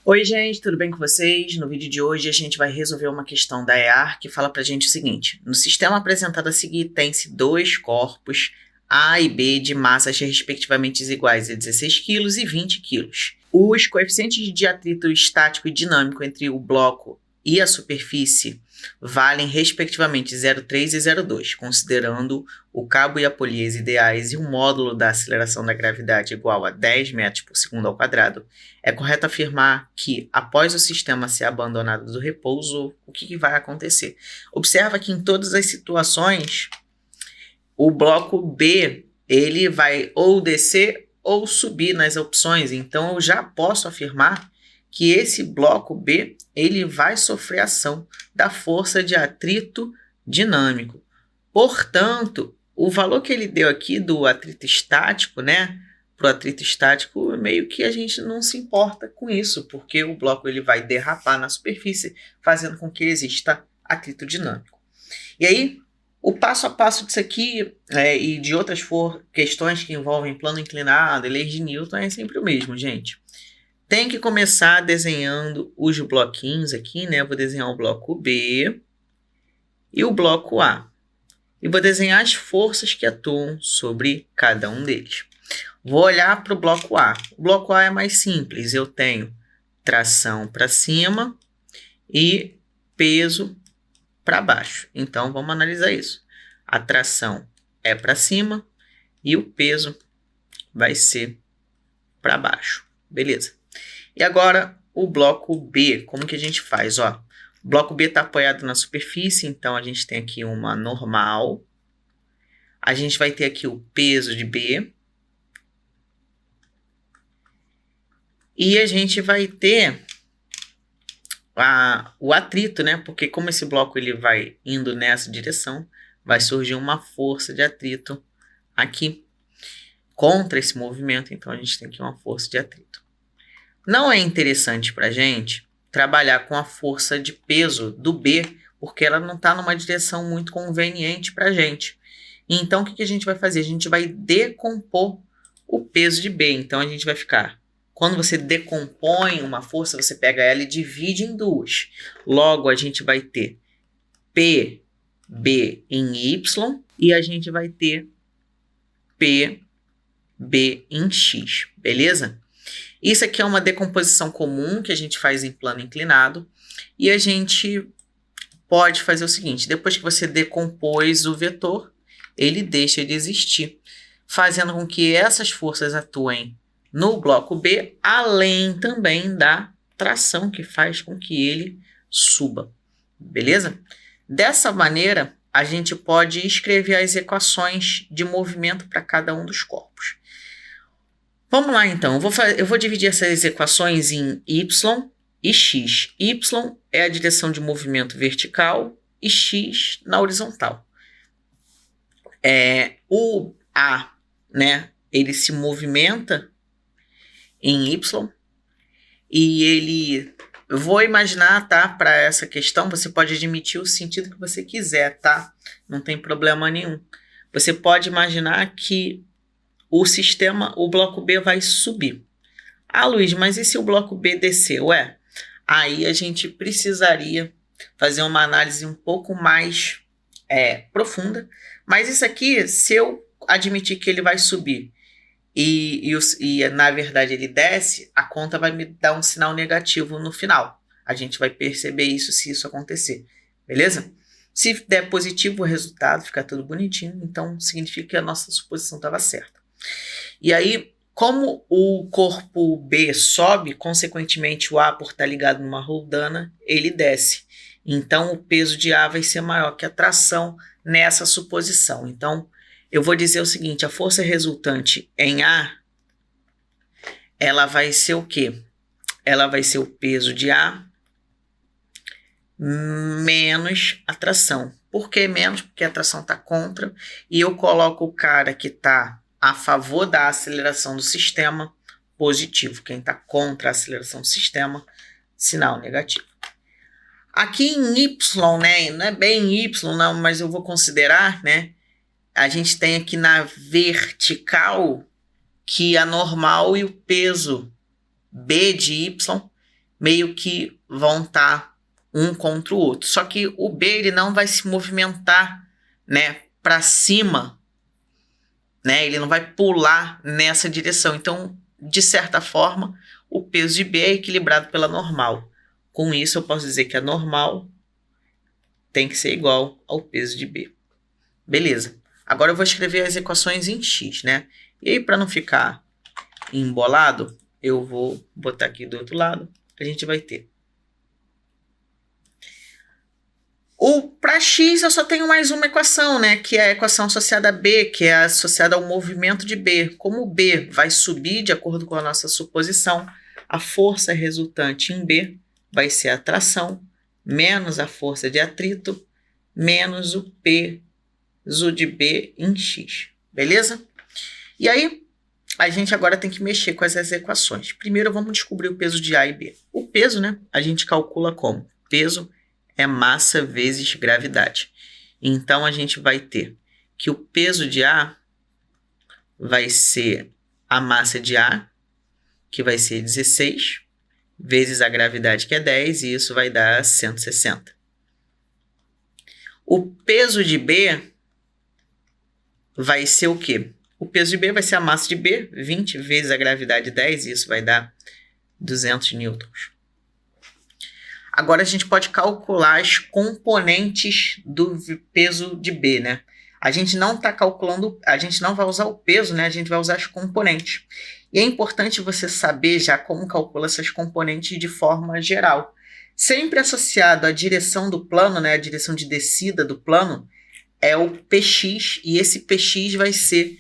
Oi, gente, tudo bem com vocês? No vídeo de hoje a gente vai resolver uma questão da EAR que fala pra gente o seguinte: no sistema apresentado a seguir tem-se dois corpos A e B de massas respectivamente iguais a 16 kg e 20 kg. Os coeficientes de atrito estático e dinâmico entre o bloco e a superfície valem respectivamente 0,3 e 0,2, considerando o cabo e a polias ideais e o módulo da aceleração da gravidade igual a 10 metros por segundo ao quadrado. É correto afirmar que, após o sistema ser abandonado do repouso, o que vai acontecer? Observa que em todas as situações, o bloco B ele vai ou descer ou subir nas opções. Então, eu já posso afirmar que esse bloco B ele vai sofrer ação da força de atrito dinâmico. Portanto, o valor que ele deu aqui do atrito estático, né? Para o atrito estático, meio que a gente não se importa com isso, porque o bloco ele vai derrapar na superfície, fazendo com que exista atrito dinâmico. E aí, o passo a passo disso aqui e de outras questões que envolvem plano inclinado e leis de Newton é sempre o mesmo, gente. Tem que começar desenhando os bloquinhos aqui, né? Vou desenhar o bloco B e o bloco A. E vou desenhar as forças que atuam sobre cada um deles. Vou olhar para o bloco A. O bloco A é mais simples. Eu tenho tração para cima e peso para baixo. Então, vamos analisar isso. A tração é para cima e o peso vai ser para baixo. Beleza. E agora, o bloco B. Como que a gente faz? Ó, o bloco B está apoiado na superfície, então a gente tem aqui uma normal. A gente vai ter aqui o peso de B. E a gente vai ter o atrito, né? Porque como esse bloco ele vai indo nessa direção, vai surgir uma força de atrito aqui contra esse movimento. Então, a gente tem aqui uma força de atrito. Não é interessante para a gente trabalhar com a força de peso do B, porque ela não está numa direção muito conveniente para a gente. Então, o que a gente vai fazer? A gente vai decompor o peso de B. Então, a gente vai ficar... Quando você decompõe uma força, você pega ela e divide em duas. Logo, a gente vai ter PB em Y e a gente vai ter PB em X, beleza? Isso aqui é uma decomposição comum que a gente faz em plano inclinado. E a gente pode fazer o seguinte, depois que você decompôs o vetor, ele deixa de existir, fazendo com que essas forças atuem no bloco B, além também da tração que faz com que ele suba, beleza? Dessa maneira, a gente pode escrever as equações de movimento para cada um dos corpos. Vamos lá, então. Eu vou dividir essas equações em Y e X. Y é a direção de movimento vertical e X na horizontal. O A, né, ele se movimenta em Y e ele... Eu vou imaginar, tá? Para essa questão, você pode admitir o sentido que você quiser, tá? Não tem problema nenhum. Você pode imaginar que o bloco B vai subir. Ah, Luiz, mas e se o bloco B descer? Ué, aí a gente precisaria fazer uma análise um pouco mais profunda. Mas isso aqui, se eu admitir que ele vai subir e na verdade ele desce, a conta vai me dar um sinal negativo no final. A gente vai perceber isso se isso acontecer, beleza? Se der positivo o resultado, fica tudo bonitinho, então significa que a nossa suposição estava certa. E aí, como o corpo B sobe, consequentemente o A, por estar ligado numa roldana, ele desce. Então, o peso de A vai ser maior que a tração nessa suposição. Então, eu vou dizer o seguinte, a força resultante em A, ela vai ser o quê? Ela vai ser o peso de A menos a tração. Por que menos? Porque a tração está contra e eu coloco o cara que está a favor da aceleração do sistema positivo. Quem está contra a aceleração do sistema, sinal negativo. Aqui em Y, né, não é bem Y não, mas eu vou considerar, né, a gente tem aqui na vertical que a normal e o peso B de Y meio que vão estar um contra o outro. Só que o B ele não vai se movimentar, né, para cima, né? Ele não vai pular nessa direção. Então, de certa forma, o peso de B é equilibrado pela normal. Com isso, eu posso dizer que a normal tem que ser igual ao peso de B. Beleza. Agora eu vou escrever as equações em X, né? E aí, para não ficar embolado, eu vou botar aqui do outro lado. A gente vai ter. Para X eu só tenho mais uma equação, né? Que é a equação associada a B, que é associada ao movimento de B. Como o B vai subir de acordo com a nossa suposição, a força resultante em B vai ser a tração menos a força de atrito menos o peso de B em X. Beleza? E aí, a gente agora tem que mexer com essas equações. Primeiro, vamos descobrir o peso de A e B. O peso, né? A gente calcula como? Peso é massa vezes gravidade. Então, a gente vai ter que o peso de A vai ser a massa de A, que vai ser 16, vezes a gravidade, que é 10, e isso vai dar 160. O peso de B vai ser o quê? O peso de B vai ser a massa de B, 20 vezes a gravidade, 10, e isso vai dar 200 newtons. Agora a gente pode calcular as componentes do peso de B, né? A gente não está calculando, a gente não vai usar o peso, né? A gente vai usar as componentes. E é importante você saber já como calcula essas componentes de forma geral. Sempre associado à direção do plano, né? A direção de descida do plano é o PX, e esse PX vai ser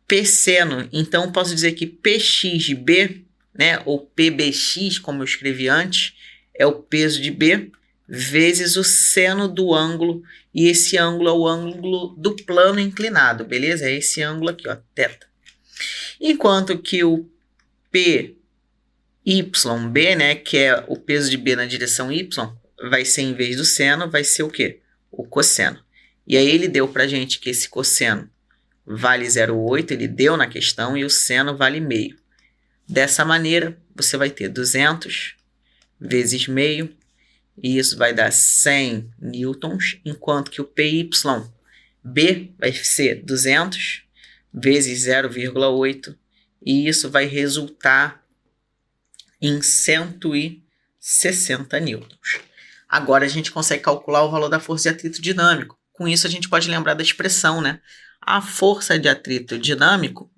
P-seno. Então, eu posso dizer que PX de B, né? Ou PBX, como eu escrevi antes, é o peso de B vezes o seno do ângulo, e esse ângulo é o ângulo do plano inclinado, beleza? É esse ângulo aqui, ó, θ. Enquanto que o PYB, né, que é o peso de B na direção Y, vai ser, em vez do seno, vai ser o quê? O cosseno. E aí ele deu pra gente que esse cosseno vale 0,8, ele deu na questão, e o seno vale meio. Dessa maneira, você vai ter 200 vezes meio, e isso vai dar 100 newtons, enquanto que o PYB vai ser 200 vezes 0,8, e isso vai resultar em 160 newtons. Agora a gente consegue calcular o valor da força de atrito dinâmico. Com isso a gente pode lembrar da expressão, né? A força de atrito dinâmico,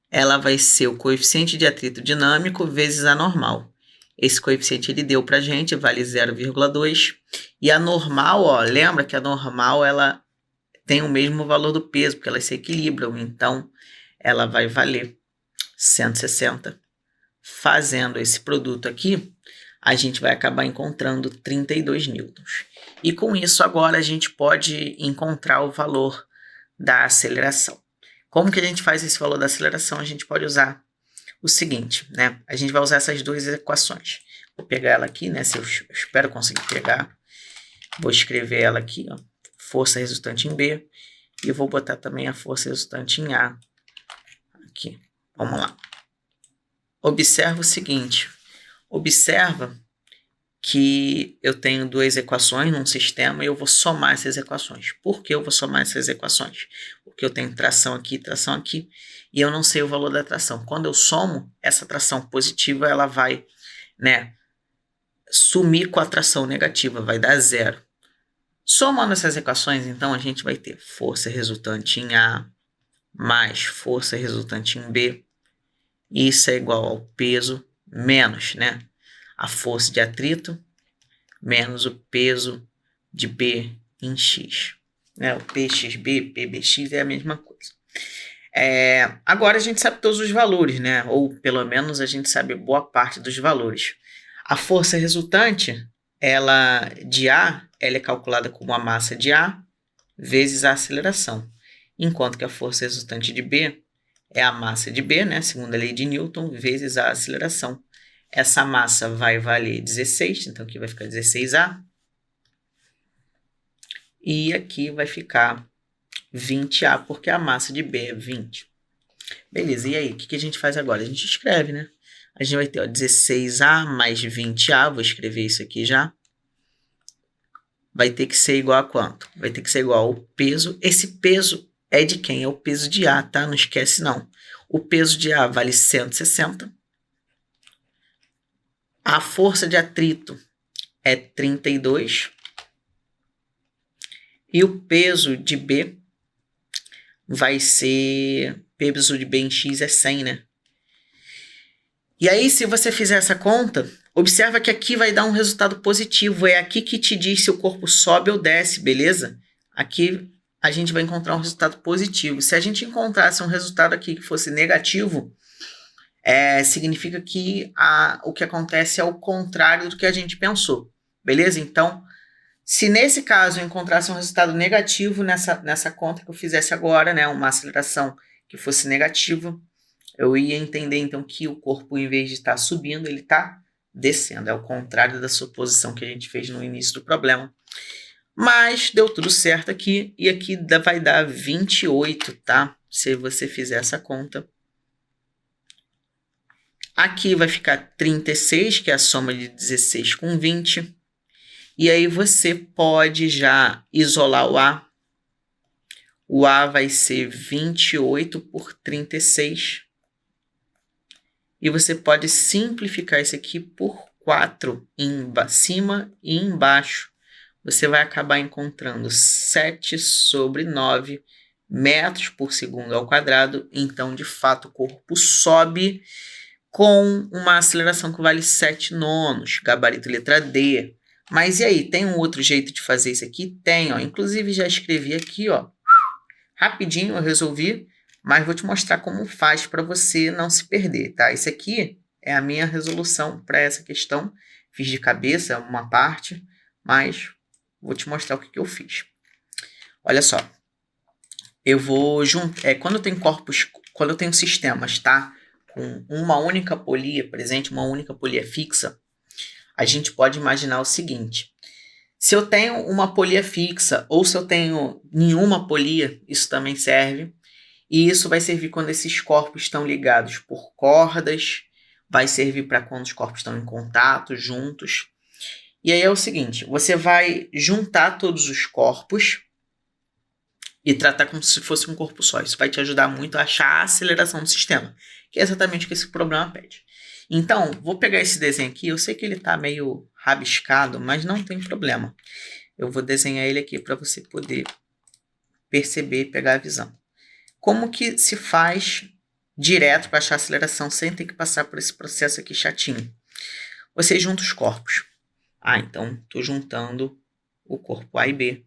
ela vai ser o coeficiente de atrito dinâmico vezes a normal. Esse coeficiente ele deu para a gente, vale 0,2. E a normal, ó, lembra que a normal ela tem o mesmo valor do peso, porque elas se equilibram. Então, ela vai valer 160. Fazendo esse produto aqui, a gente vai acabar encontrando 32 newtons. E com isso, agora a gente pode encontrar o valor da aceleração. Como que a gente faz esse valor da aceleração? A gente pode usar o seguinte, né? A gente vai usar essas duas equações. Vou pegar ela aqui, né? Se eu espero conseguir pegar. Vou escrever ela aqui, ó. Força resultante em B. E vou botar também a força resultante em A. Aqui. Vamos lá. Observa o seguinte. Observa que eu tenho duas equações num sistema e eu vou somar essas equações. Por que eu vou somar essas equações? Porque eu tenho tração aqui, e eu não sei o valor da tração. Quando eu somo, essa tração positiva ela vai, né, sumir com a tração negativa, vai dar 0. Somando essas equações, então, a gente vai ter força resultante em A mais força resultante em B. Isso é igual ao peso menos, né, a força de atrito menos o peso de B em X. Né? O PXB, PBX é a mesma coisa. Agora a gente sabe todos os valores, né? Ou pelo menos a gente sabe boa parte dos valores. A força resultante ela é calculada como a massa de A vezes a aceleração. Enquanto que a força resultante de B é a massa de B, né? Segundo a lei de Newton, vezes a aceleração. Essa massa vai valer 16, então aqui vai ficar 16A. E aqui vai ficar 20A, porque a massa de B é 20. Beleza, e aí, o que a gente faz agora? A gente escreve, né? a gente vai ter, ó, 16A mais 20A, vou escrever isso aqui já. Vai ter que ser igual a quanto? Vai ter que ser igual ao peso. Esse peso é de quem? É o peso de A, tá? Não esquece, não. O peso de A vale 160. A força de atrito é 32. E o peso de B vai ser... Peso de B em X é 100, né? E aí, se você fizer essa conta, observa que aqui vai dar um resultado positivo. É aqui que te diz se o corpo sobe ou desce, beleza? Aqui a gente vai encontrar um resultado positivo. Se a gente encontrasse um resultado aqui que fosse negativo, significa que o que acontece é o contrário do que a gente pensou, beleza? Então, se nesse caso eu encontrasse um resultado negativo nessa conta que eu fizesse agora, né, uma aceleração que fosse negativa, eu ia entender então que o corpo, em vez de estar subindo, ele está descendo. É o contrário da suposição que a gente fez no início do problema. Mas deu tudo certo aqui, e aqui vai dar 28, tá? Se você fizer essa conta. Aqui vai ficar 36, que é a soma de 16 com 20. E aí você pode já isolar o A. O A vai ser 28 por 36. E você pode simplificar isso aqui por 4 em cima e embaixo. Você vai acabar encontrando 7 sobre 9 metros por segundo ao quadrado. Então, de fato, o corpo sobe com uma aceleração que vale 7 nonos, gabarito letra D. Mas e aí, tem um outro jeito de fazer isso aqui? Tem, ó. Inclusive, já escrevi aqui, ó. Rapidinho eu resolvi, mas vou te mostrar como faz para você não se perder, tá? Isso aqui é a minha resolução para essa questão. Fiz de cabeça uma parte, mas vou te mostrar o que eu fiz. Olha só. Eu vou juntar... quando eu tenho corpos... Quando eu tenho sistemas, tá? Com uma única polia presente, uma única polia fixa, a gente pode imaginar o seguinte. Se eu tenho uma polia fixa ou se eu tenho nenhuma polia, isso também serve. E isso vai servir quando esses corpos estão ligados por cordas, vai servir para quando os corpos estão em contato, juntos. E aí é o seguinte, você vai juntar todos os corpos e tratar como se fosse um corpo só. Isso vai te ajudar muito a achar a aceleração do sistema, que é exatamente o que esse problema pede. Então, vou pegar esse desenho aqui, eu sei que ele está meio rabiscado, mas não tem problema. Eu vou desenhar ele aqui para você poder perceber e pegar a visão. Como que se faz direto para achar a aceleração sem ter que passar por esse processo aqui chatinho? Você junta os corpos. Então, estou juntando o corpo A e B.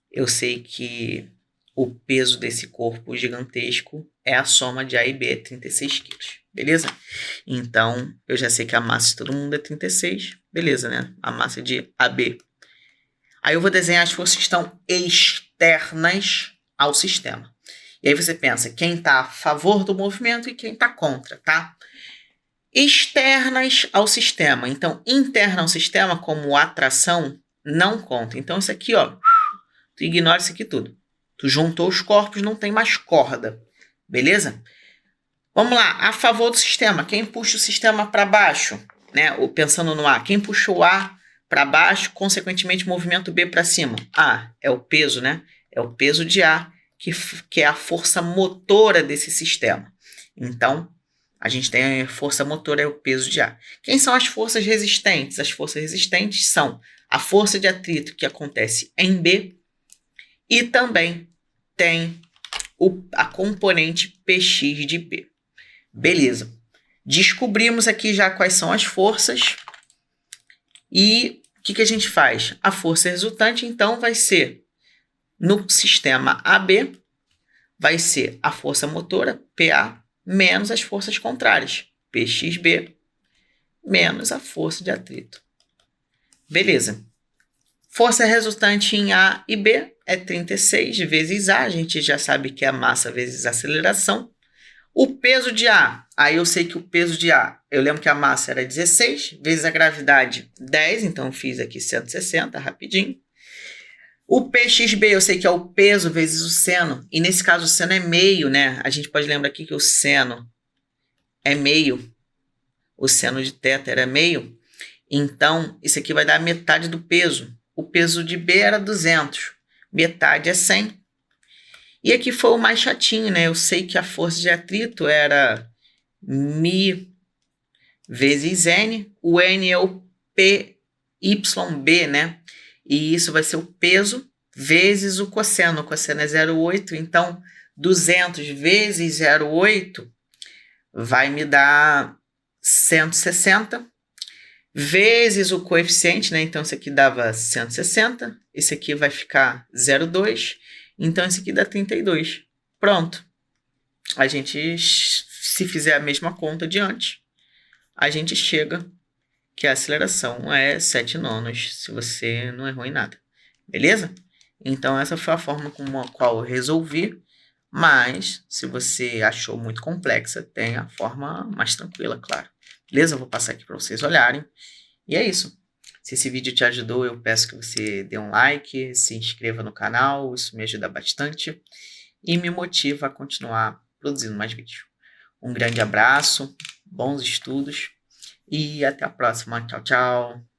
Eu sei que o peso desse corpo gigantesco é a soma de A e B, é 36 quilos. Beleza? Então, eu já sei que a massa de todo mundo é 36. Beleza, né? A massa de AB. Aí eu vou desenhar as forças que estão externas ao sistema. E aí você pensa quem está a favor do movimento e quem está contra, tá? Externas ao sistema. Então, interna ao sistema, como atração, não conta. Então, isso aqui, ó, tu ignora isso aqui tudo. Tu juntou os corpos, não tem mais corda. Beleza? Vamos lá, a favor do sistema. Quem puxa o sistema para baixo, né? Ou pensando no A, quem puxa o A para baixo, consequentemente, movimento B para cima. É o peso, né? É o peso de A, que é a força motora desse sistema. Então, a gente tem a força motora, é o peso de A. Quem são as forças resistentes? As forças resistentes são a força de atrito que acontece em B e também tem a componente Px de B. Beleza. Descobrimos aqui já quais são as forças. E o que a gente faz? A força resultante, então, vai ser, no sistema AB, vai ser a força motora, PA, menos as forças contrárias, PXB, menos a força de atrito. Beleza. Força resultante em A e B é 36 vezes A, a gente já sabe que é a massa vezes a aceleração. O peso de A, aí eu sei que o peso de A, eu lembro que a massa era 16, vezes a gravidade 10, então eu fiz aqui 160, rapidinho. O PXB, eu sei que é o peso vezes o seno, e nesse caso o seno é meio, né? A gente pode lembrar aqui que o seno é meio, o seno de θ era meio, então isso aqui vai dar metade do peso. O peso de B era 200, metade é 100. E aqui foi o mais chatinho, né? Eu sei que a força de atrito era μ vezes N. O N é o PYB, né? E isso vai ser o peso vezes o cosseno. O cosseno é 0,8, então 200 vezes 0,8 vai me dar 160, vezes o coeficiente, né? Então, isso aqui dava 160, esse aqui vai ficar 0,2, então esse aqui dá 32. Pronto. A gente, se fizer a mesma conta de antes, a gente chega que a aceleração é 7 nonos, se você não errou em nada. Beleza? Então, essa foi a forma com a qual eu resolvi, mas se você achou muito complexa, tem a forma mais tranquila, claro. Beleza? Eu vou passar aqui para vocês olharem. E é isso. Se esse vídeo te ajudou, eu peço que você dê um like, se inscreva no canal, isso me ajuda bastante e me motiva a continuar produzindo mais vídeos. Um grande abraço, bons estudos e até a próxima. Tchau, tchau.